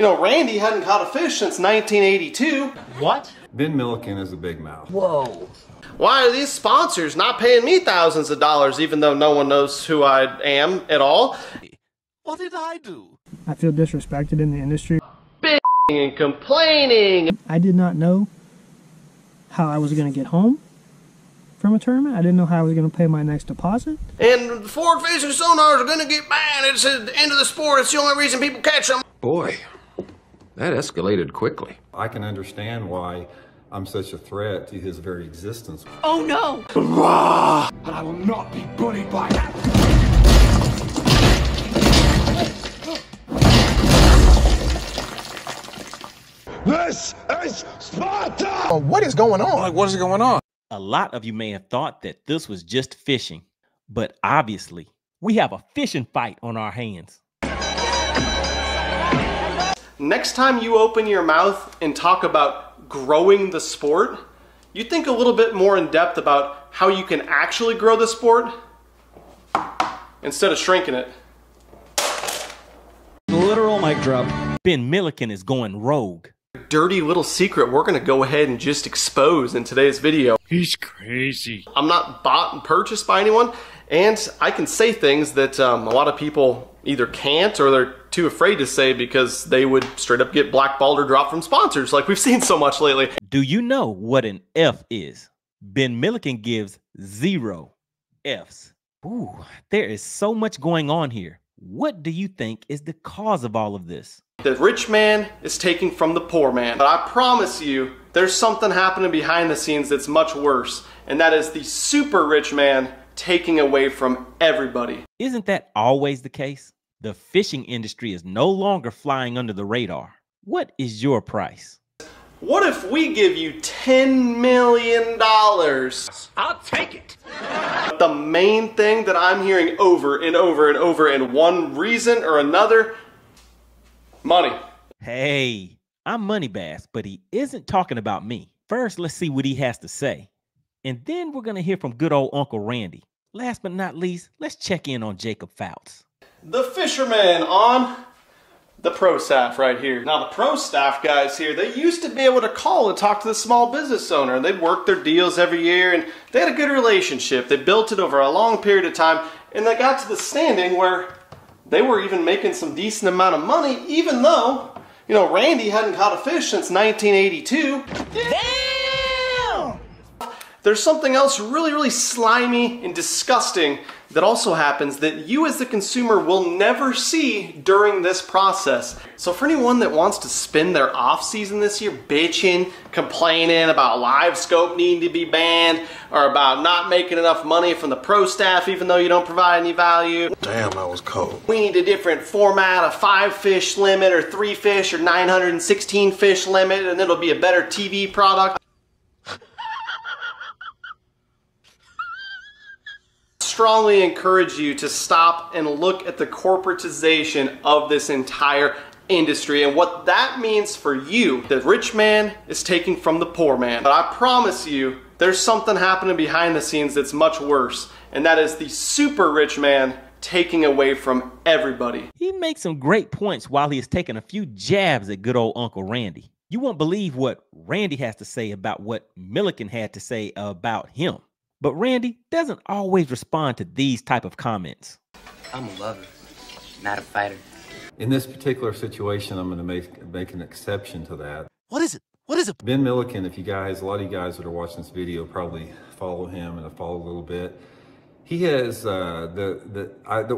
Randy hadn't caught a fish since 1982. What? Ben Milliken is a big mouth. Whoa. Why are these sponsors not paying me thousands of dollars even though no one knows who I am at all? What did I do? I feel disrespected in the industry. And complaining. I did not know how I was going to get home from a tournament. I didn't know how I was going to pay my next deposit. And forward-facing sonars are going to get banned. It's the end of the sport. It's the only reason people catch them. Boy, that escalated quickly. I can understand why I'm such a threat to his very existence. Oh no! And I will not be bullied by that. This is Sparta! What is going on? Like, what is going on? A lot of you may have thought that this was just fishing, but obviously we have a fishing fight on our hands. Next time you open your mouth and talk about growing the sport, you think a little bit more in depth about how you can actually grow the sport instead of shrinking it. Literal mic drop. Ben Milliken is going rogue. Dirty little secret we're gonna go ahead and just expose in today's video. He's crazy. I'm not bought and purchased by anyone, and I can say things that a lot of people either can't or they're too afraid to say because they would straight up get blackballed or dropped from sponsors like we've seen so much lately. Do you know what an F is? Ben Milliken gives 0 Fs. Ooh, there is so much going on here. What do you think is the cause of all of this? The rich man is taking from the poor man. But I promise you, there's something happening behind the scenes that's much worse, and that is the super rich man taking away from everybody. Isn't that always the case? The fishing industry is no longer flying under the radar. What is your price? What if we give you $10 million? I'll take it. But the main thing that I'm hearing over and over and over in one reason or another, money. Hey, I'm Money Bass, but he isn't talking about me. First, let's see what he has to say. And then we're going to hear from good old Uncle Randy. Last but not least, let's check in on Jacob Fouts. The fisherman on the pro staff right here. Now the pro staff guys here, they used to be able to call and talk to the small business owner, and they'd work their deals every year, and they had a good relationship. They built it over a long period of time, and they got to the standing where they were even making some decent amount of money, even though, Randy hadn't caught a fish since 1982. Damn! There's something else really, really slimy and disgusting that also happens that you as the consumer will never see during this process. So for anyone that wants to spend their off season this year bitching, complaining about live scope needing to be banned, or about not making enough money from the pro staff even though you don't provide any value. Damn, that was cold. We need a different format, a 5 fish limit or 3 fish or 916 fish limit, and it'll be a better TV product. Strongly encourage you to stop and look at the corporatization of this entire industry and what that means for you. The rich man is taking from the poor man. But I promise you, there's something happening behind the scenes that's much worse, and that is the super rich man taking away from everybody. He makes some great points while he is taking a few jabs at good old Uncle Randy. You won't believe what Randy has to say about what Milliken had to say about him. But Randy doesn't always respond to these type of comments. I'm a lover, not a fighter. In this particular situation, I'm going to make an exception to that. What is it? What is it? Ben Milliken, if you guys, a lot of you guys that are watching this video probably follow him and I follow a little bit. He has, the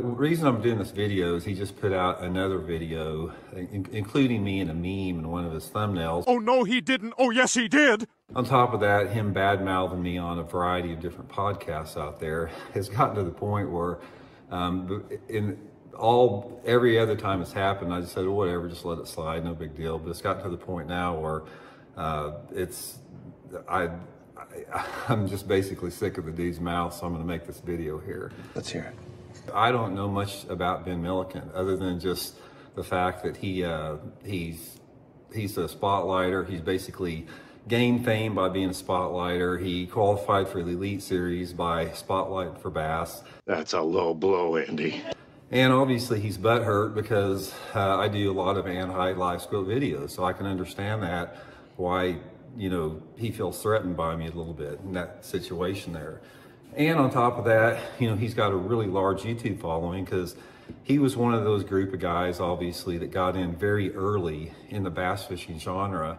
reason I'm doing this video is he just put out another video, including me in a meme in one of his thumbnails. Oh, no, he didn't. Oh, yes, he did. On top of that, him bad-mouthing me on a variety of different podcasts out there has gotten to the point where every other time it's happened, I just said, oh, whatever, just let it slide, no big deal. But it's gotten to the point now where I'm just basically sick of the dude's mouth, so I'm going to make this video here. Let's hear it. I don't know much about Ben Milliken other than just the fact that he's a spotlighter. He's basically gained fame by being a spotlighter. He qualified for the Elite Series by spotlighting for bass. That's a low blow, Andy. And obviously he's butthurt because I do a lot of anti-live scope videos, so I can understand that, why, you know, he feels threatened by me a little bit in that situation there. And on top of that, you know, he's got a really large YouTube following because he was one of those group of guys, obviously, that got in very early in the bass fishing genre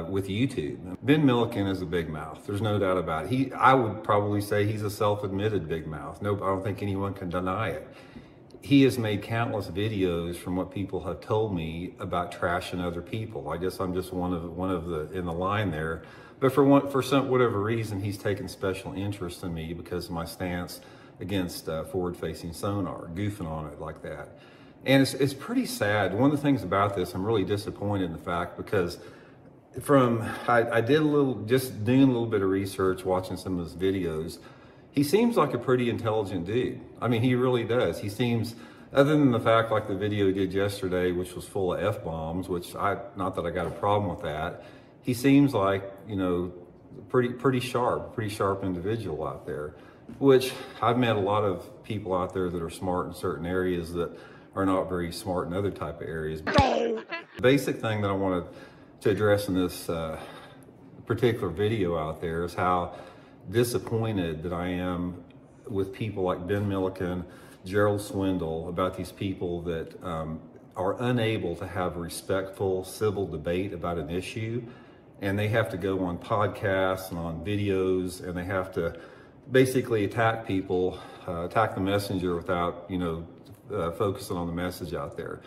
with YouTube. Ben Milliken is a big mouth. There's no doubt about it. I would probably say he's a self-admitted big mouth. No, I don't think anyone can deny it. He has made countless videos, from what people have told me, about trashing other people. I guess I'm just one of the in the line there. But for whatever reason, he's taken special interest in me because of my stance against forward-facing sonar, goofing on it like that. And it's pretty sad. One of the things about this, I'm really disappointed in the fact, because I did just doing a little bit of research, watching some of his videos. He seems like a pretty intelligent dude. I mean, he really does. He seems, other than the fact, like the video he did yesterday, which was full of F-bombs, which not that I got a problem with that. He seems like, you know, pretty sharp individual out there, which I've met a lot of people out there that are smart in certain areas that are not very smart in other type of areas. The basic thing that I wanted to address in this particular video out there is how disappointed that I am with people like Ben Milliken, Gerald Swindle, about these people that are unable to have a respectful civil debate about an issue, and they have to go on podcasts and on videos, and they have to basically attack people, attack the messenger without, you know, focusing on the message out there.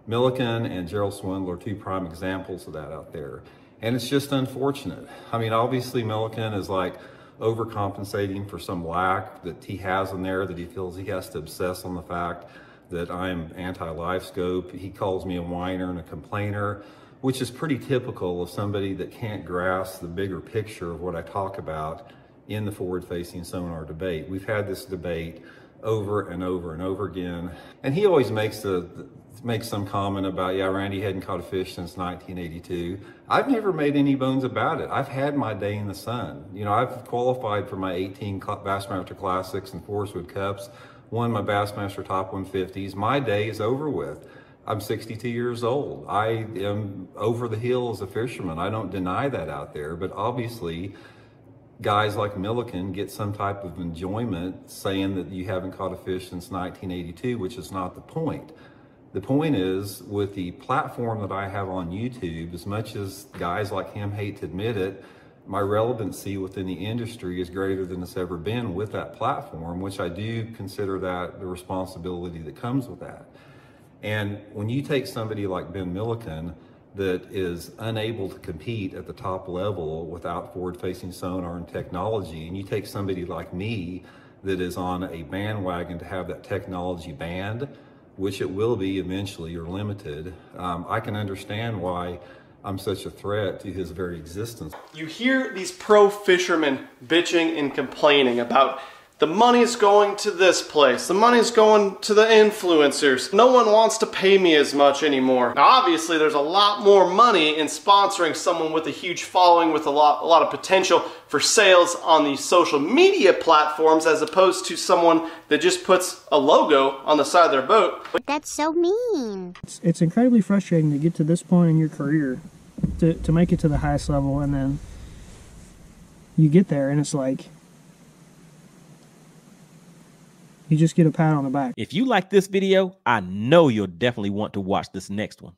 Milliken and Gerald Swindle are two prime examples of that out there, and it's just unfortunate. I mean, obviously Milliken is like overcompensating for some lack that he has in there, that he feels he has to obsess on the fact that I'm anti-live scope. He calls me a whiner and a complainer, which is pretty typical of somebody that can't grasp the bigger picture of what I talk about in the forward-facing sonar debate. We've had this debate over and over and over again, and he always makes some comment about, yeah, Randy hadn't caught a fish since 1982. I've never made any bones about it. I've had my day in the sun. You know, I've qualified for my 18 Bassmaster Classics and Forest Wood Cups, won my Bassmaster Top 150s. My day is over with. I'm 62 years old. I am over the hill as a fisherman. I don't deny that out there, but obviously guys like Milliken get some type of enjoyment saying that you haven't caught a fish since 1982, which is not the point. The point is, with the platform that I have on YouTube, as much as guys like him hate to admit it, my relevancy within the industry is greater than it's ever been with that platform, which I do consider that the responsibility that comes with that. And when you take somebody like Ben Milliken that is unable to compete at the top level without forward-facing sonar and technology, and you take somebody like me that is on a bandwagon to have that technology banned, which it will be eventually or limited, I can understand why I'm such a threat to his very existence. You hear these pro fishermen bitching and complaining about the money's going to this place, the money's going to the influencers, no one wants to pay me as much anymore. Now obviously there's a lot more money in sponsoring someone with a huge following with a lot of potential for sales on these social media platforms, as opposed to someone that just puts a logo on the side of their boat. That's so mean. It's incredibly frustrating to get to this point in your career, to make it to the highest level, and then you get there and it's like, you just get a pat on the back. If you like this video, I know you'll definitely want to watch this next one.